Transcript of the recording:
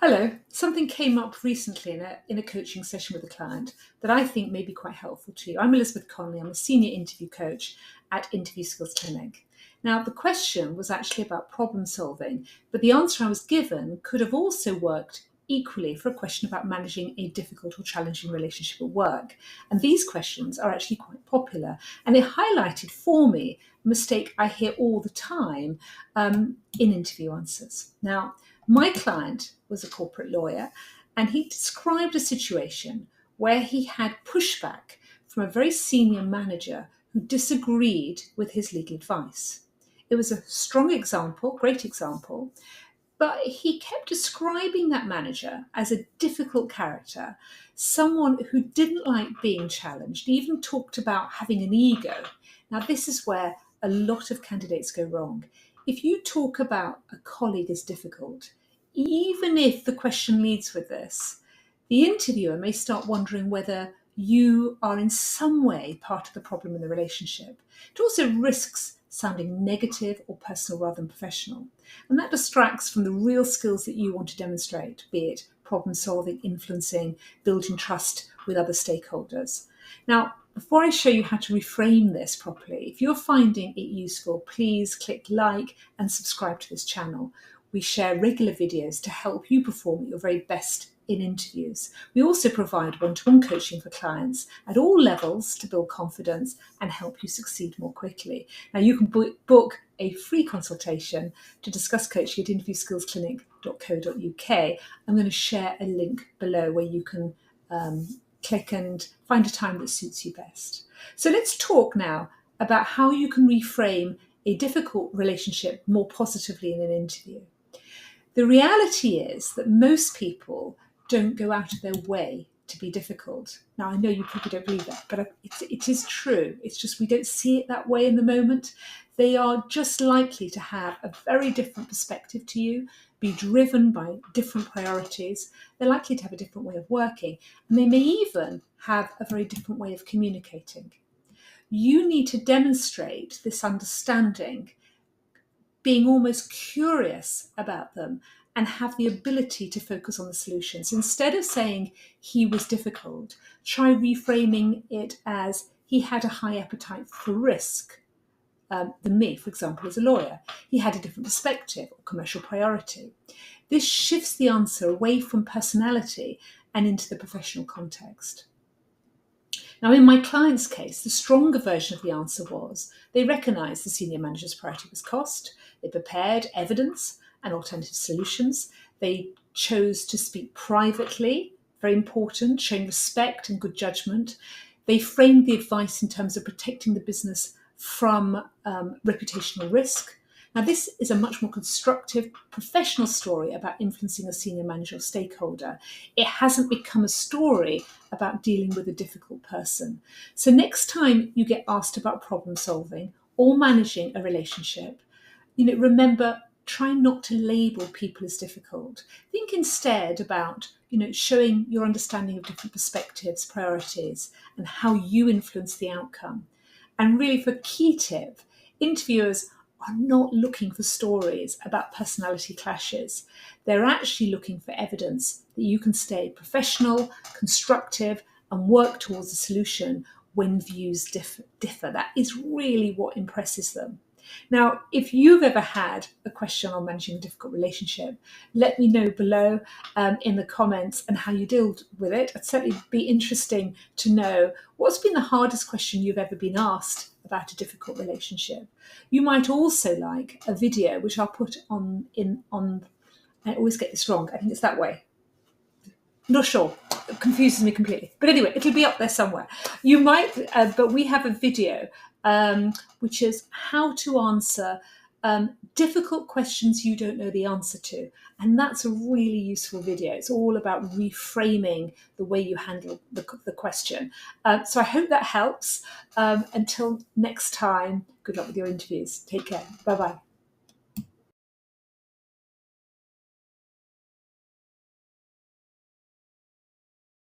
Hello. Something came up recently in a coaching session with a client that I think may be quite helpful to you. I'm Elizabeth Conley. I'm a senior interview coach at Interview Skills Clinic. Now, the question was actually about problem solving, but the answer I was given could have also worked equally for a question about managing a difficult or challenging relationship at work. And these questions are actually quite popular. And they highlighted for me a mistake I hear all the time in interview answers. Now, my client was a corporate lawyer, and he described a situation where he had pushback from a very senior manager who disagreed with his legal advice. It was a strong example, great example, but he kept describing that manager as a difficult character, someone who didn't like being challenged, he even talked about having an ego. Now, this is where a lot of candidates go wrong. If you talk about a colleague as difficult, even if the question leads with this, the interviewer may start wondering whether you are in some way part of the problem in the relationship. It also risks sounding negative or personal rather than professional. And that distracts from the real skills that you want to demonstrate, be it problem solving, influencing, building trust with other stakeholders. Now, before I show you how to reframe this properly, if you're finding it useful, please click like and subscribe to this channel. We share regular videos to help you perform at your very best in interviews. We also provide one-to-one coaching for clients at all levels to build confidence and help you succeed more quickly. Now, you can book a free consultation to discuss coaching at interviewskillsclinic.co.uk. I'm going to share a link below where you can click and find a time that suits you best. So let's talk now about how you can reframe a difficult relationship more positively in an interview. The reality is that most people don't go out of their way to be difficult. Now, I know you probably don't believe that, but it is true. It's just we don't see it that way in the moment. They are just likely to have a very different perspective to you, be driven by different priorities. They're likely to have a different way of working, and they may even have a very different way of communicating. You need to demonstrate this understanding, being almost curious about them, and have the ability to focus on the solutions. Instead of saying he was difficult, try reframing it as he had a high appetite for risk than me, for example, as a lawyer. He had a different perspective or commercial priority. This shifts the answer away from personality and into the professional context. Now, in my client's case, the stronger version of the answer was they recognised the senior manager's priority was cost, they prepared evidence and alternative solutions, they chose to speak privately, very important, showing respect and good judgment. They framed the advice in terms of protecting the business from reputational risk. Now, this is a much more constructive, professional story about influencing a senior manager or stakeholder. It hasn't become a story about dealing with a difficult person. So next time you get asked about problem solving or managing a relationship, remember, try not to label people as difficult. Think instead about, showing your understanding of different perspectives, priorities, and how you influence the outcome. And really, for key tip, interviewers are not looking for stories about personality clashes. They're actually looking for evidence that you can stay professional, constructive, and work towards a solution when views differ. That is really what impresses them. Now, if you've ever had a question on managing a difficult relationship, let me know below in the comments and how you deal with it. It'd certainly be interesting to know what's been the hardest question you've ever been asked about a difficult relationship. You might also like a video, which I'll put on, I always get this wrong, I think it's that way. Not sure, it confuses me completely. But anyway, it'll be up there somewhere. You might, but we have a video which is how to answer difficult questions you don't know the answer to. And that's a really useful video. It's all about reframing the way you handle the question. So I hope that helps. Until next time, good luck with your interviews. Take care. Bye-bye.